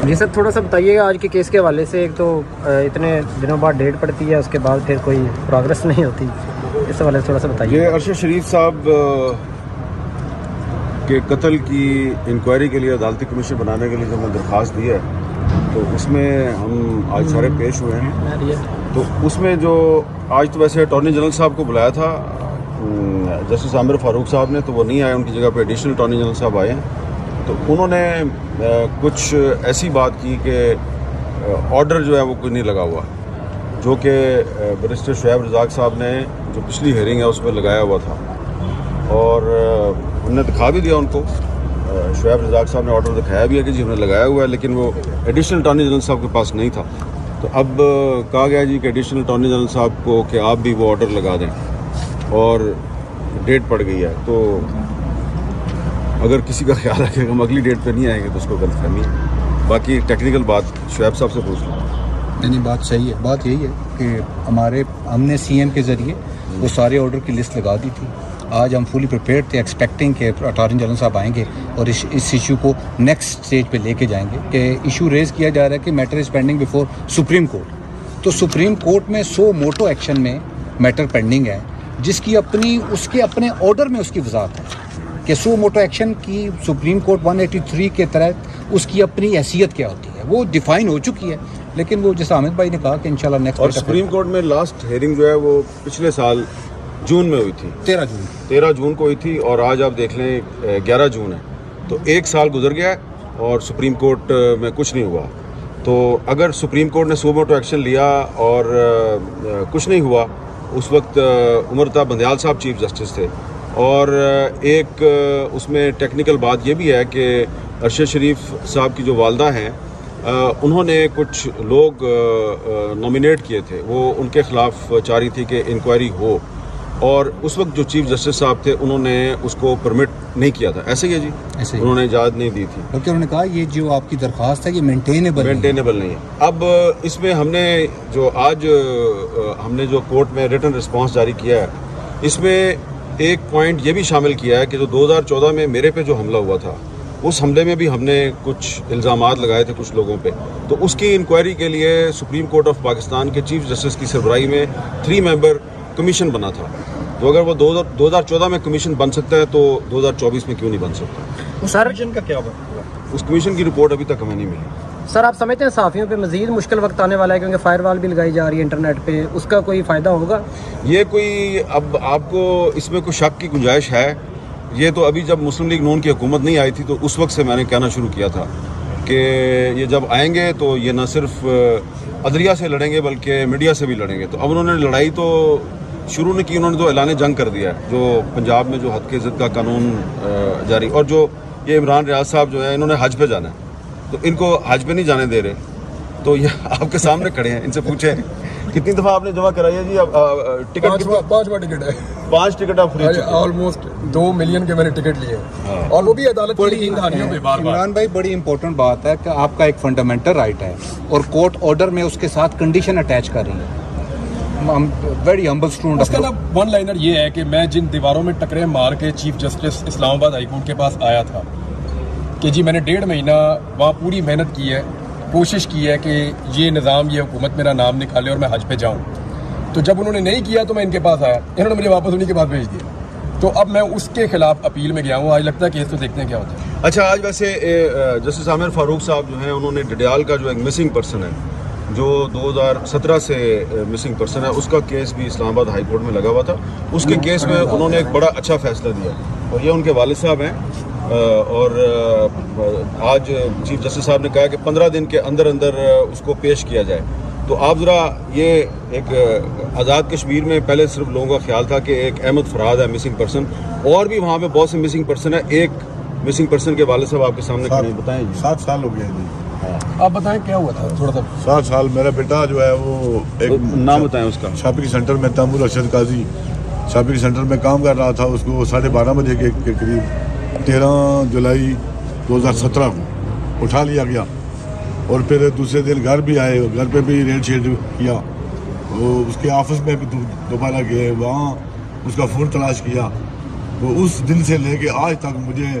جی سر تھوڑا سا بتائیے گا آج کے کیس کے حوالے سے. ایک تو اتنے دنوں بعد ڈیٹ پڑتی ہے, اس کے بعد پھر کوئی پروگرس نہیں ہوتی, اس حوالے سے تھوڑا سا بتائیے. یہ ارشد شریف صاحب کے قتل کی انکوائری کے لیے عدالتی کمیشن بنانے کے لیے جو ہم نے درخواست دی ہے, تو اس میں ہم آج سارے پیش ہوئے ہیں. تو اس میں جو آج تو ویسے اٹارنی جنرل صاحب کو بلایا تھا جسٹس عامر فاروق صاحب نے, تو وہ نہیں آئے, ان کی جگہ پہ ایڈیشنل اٹارنی جنرل صاحب آئے ہیں. تو انہوں نے کچھ ایسی بات کی کہ آرڈر جو ہے وہ کوئی نہیں لگا ہوا, جو کہ بیرسٹر شعیب رزاق صاحب نے جو پچھلی ہیئرنگ ہے اس میں لگایا ہوا تھا, اور انہوں نے دکھا بھی دیا ان کو. شعیب رزاق صاحب نے آرڈر دکھایا بھی ہے کہ جی ہم نے لگایا ہوا ہے, لیکن وہ ایڈیشنل اٹارنی جنرل صاحب کے پاس نہیں تھا. تو اب کہا گیا جی کہ ایڈیشنل اٹارنی جنرل صاحب کو کہ آپ بھی وہ آرڈر لگا دیں, اور ڈیٹ پڑ گئی ہے. تو اگر کسی کا خیال ہے کہ ہم اگلی ڈیٹ پہ نہیں آئیں گے تو اس کو غلط فہمی ہے. باقی ٹیکنیکل بات شعیب صاحب سے پوچھ لوں. نہیں بات صحیح ہے. بات یہی ہے کہ ہم نے سی ایم کے ذریعے وہ سارے آرڈر کی لسٹ لگا دی تھی. آج ہم فلی پریپیئرڈ تھے, ایکسپیکٹنگ کہ اٹارنی جنرل صاحب آئیں گے اور اس ایشو کو نیکسٹ اسٹیج پہ لے کے جائیں گے. کہ ایشو ریز کیا جا رہا ہے کہ matter is pending before supreme court. تو سپریم کورٹ میں سو موٹو ایکشن میں میٹر پینڈنگ ہے, جس کی اس کے اپنے آرڈر میں اس کی وضاحت ہے کہ سو موٹو ایکشن کی سپریم کورٹ 183 کے تحت اس کی اپنی حیثیت کیا ہوتی ہے, وہ ڈیفائن ہو چکی ہے. لیکن وہ جیسے حامد بھائی نے کہا کہ انشاءاللہ نیکسٹ. اور سپریم کورٹ میں لاسٹ ہیئرنگ جو ہے وہ پچھلے سال جون میں ہوئی تھی, 13 جون کو ہوئی تھی, اور آج آپ دیکھ لیں 11 جون ہے. تو ایک سال گزر گیا ہے اور سپریم کورٹ میں کچھ نہیں ہوا. تو اگر سپریم کورٹ نے سو موٹو ایکشن لیا اور کچھ نہیں ہوا, اس وقت امرتا بندیال صاحب چیف جسٹس تھے. اور ایک اس میں ٹیکنیکل بات یہ بھی ہے کہ ارشد شریف صاحب کی جو والدہ ہیں, انہوں نے کچھ لوگ نامینیٹ کیے تھے, وہ ان کے خلاف چاہ رہی تھی کہ انکوائری ہو, اور اس وقت جو چیف جسٹس صاحب تھے انہوں نے اس کو پرمٹ نہیں کیا تھا. ایسے ہی ہے جی, ایسے انہوں نے اجازت نہیں دی تھی. کیونکہ انہوں نے کہا یہ جو آپ کی درخواست ہے یہ مینٹینیبل نہیں ہے. اب اس میں ہم نے جو آج ہم نے جو کورٹ میں ریٹن رسپانس جاری کیا ہے, اس میں ایک پوائنٹ یہ بھی شامل کیا ہے کہ جو 2014 میں میرے پہ جو حملہ ہوا تھا, اس حملے میں بھی ہم نے کچھ الزامات لگائے تھے کچھ لوگوں پہ. تو اس کی انکوائری کے لیے سپریم کورٹ آف پاکستان کے چیف جسٹس کی سربراہی میں 3 ممبر کمیشن بنا تھا. تو اگر وہ 2014 میں کمیشن بن سکتا ہے تو 2024 میں کیوں نہیں بن سکتا؟ اس کمیشن کا کیا ہوا؟ اس کمیشن کی رپورٹ ابھی تک ہمیں نہیں ملی. سر آپ سمجھتے ہیں صحافیوں پہ مزید مشکل وقت آنے والا ہے, کیونکہ فائر وال بھی لگائی جا رہی ہے انٹرنیٹ پہ, اس کا کوئی فائدہ ہوگا؟ یہ کوئی اب آپ کو اس میں کوئی شک کی گنجائش ہے؟ یہ تو ابھی جب مسلم لیگ نون کی حکومت نہیں آئی تھی تو اس وقت سے میں نے کہنا شروع کیا تھا کہ یہ جب آئیں گے تو یہ نہ صرف عدلیہ سے لڑیں گے بلکہ میڈیا سے بھی لڑیں گے. تو اب انہوں نے لڑائی تو شروع نہیں کی, انہوں نے تو اعلان جنگ کر دیا ہے. جو پنجاب میں جو حد کے ضد کا قانون جاری, اور جو یہ عمران ریاض صاحب جو ہے انہوں نے حج پہ جانا ہے, تو ان کو حج پہ نہیں جانے دے رہے. تو یہ آپ کے سامنے کھڑے ہیں, ان سے پوچھیں کتنی دفعہ آپ نے جمع کرائی ہے جی؟ ٹکٹ 5 ٹکٹ ہے, 5 ٹکٹ آپ خرید چکے ہیں. آلموسٹ 2 ملین کے میں نے ٹکٹ لیے ہیں, اور وہ بھی عدالت کی دہانیوں پہ. عمران بھائی بڑی امپورٹنٹ بات ہے کہ آپ کا ایک فنڈامنٹل رائٹ ہے, اور کورٹ آرڈر میں اس کے ساتھ کنڈیشن اٹیچ کر رہی ہے. Very humble student. اس کا نا ون لائنر یہ ہے کہ میں جن دیواروں میں ٹکرے مار کے چیف جسٹس اسلام آباد ہائی کورٹ کے پاس آیا تھا کہ جی میں نے 1.5 مہینہ وہاں پوری محنت کی ہے, کوشش کی ہے کہ یہ نظام یہ حکومت میرا نام نکالے اور میں حج پہ جاؤں. تو جب انہوں نے نہیں کیا تو میں ان کے پاس آیا, انہوں نے مجھے واپس انہیں کے پاس بھیج دیا. تو اب میں اس کے خلاف اپیل میں گیا ہوں. آج لگتا ہے کیس تو دیکھتے ہیں کیا ہوتا ہے. اچھا, آج ویسے جسٹس عامر فاروق صاحب جو ہیں انہوں نے ڈڈیال کا جو ایک مسنگ پرسن ہے جو 2017 سے مسنگ پرسن ہے, اس کا کیس بھی اسلام آباد ہائی کورٹ میں لگا ہوا تھا. اس کے کیس میں انہوں نے ایک بڑا اچھا فیصلہ دیا, اور یہ ان کے والد صاحب ہیں. اور آج چیف جسٹس صاحب نے کہا کہ 15 دن کے اندر اس کو پیش کیا جائے. تو آپ ذرا یہ ایک آزاد کشمیر میں پہلے صرف لوگوں کا خیال تھا کہ ایک احمد فراد ہے مسنگ پرسن, اور بھی وہاں پہ بہت سے مسنگ پرسن ہے. ایک مسنگ پرسن کے والد صاحب آپ کے سامنے کھڑے ہیں, بتائیں جی. 7 سال ہو گئے جی. آپ بتائیں کیا ہوا تھا تھوڑا سا. 7 سال. میرا بیٹا جو ہے وہ ایک نام بتائیں اس کا. شاپنگ سینٹر میں تیمور ارشد قاضی شاپنگ سینٹر میں کام کر رہا تھا. اس کو 12:30 بجے کے قریب 13 جولائی 2017 کو اٹھا لیا گیا, اور پھر دوسرے دن گھر بھی آئے, گھر پہ بھی ریڈ شیڈ کیا. وہ اس کے آفس میں بھی دوبارہ گئے, وہاں اس کا فون تلاش کیا. تو اس دن سے لے کے آج تک مجھے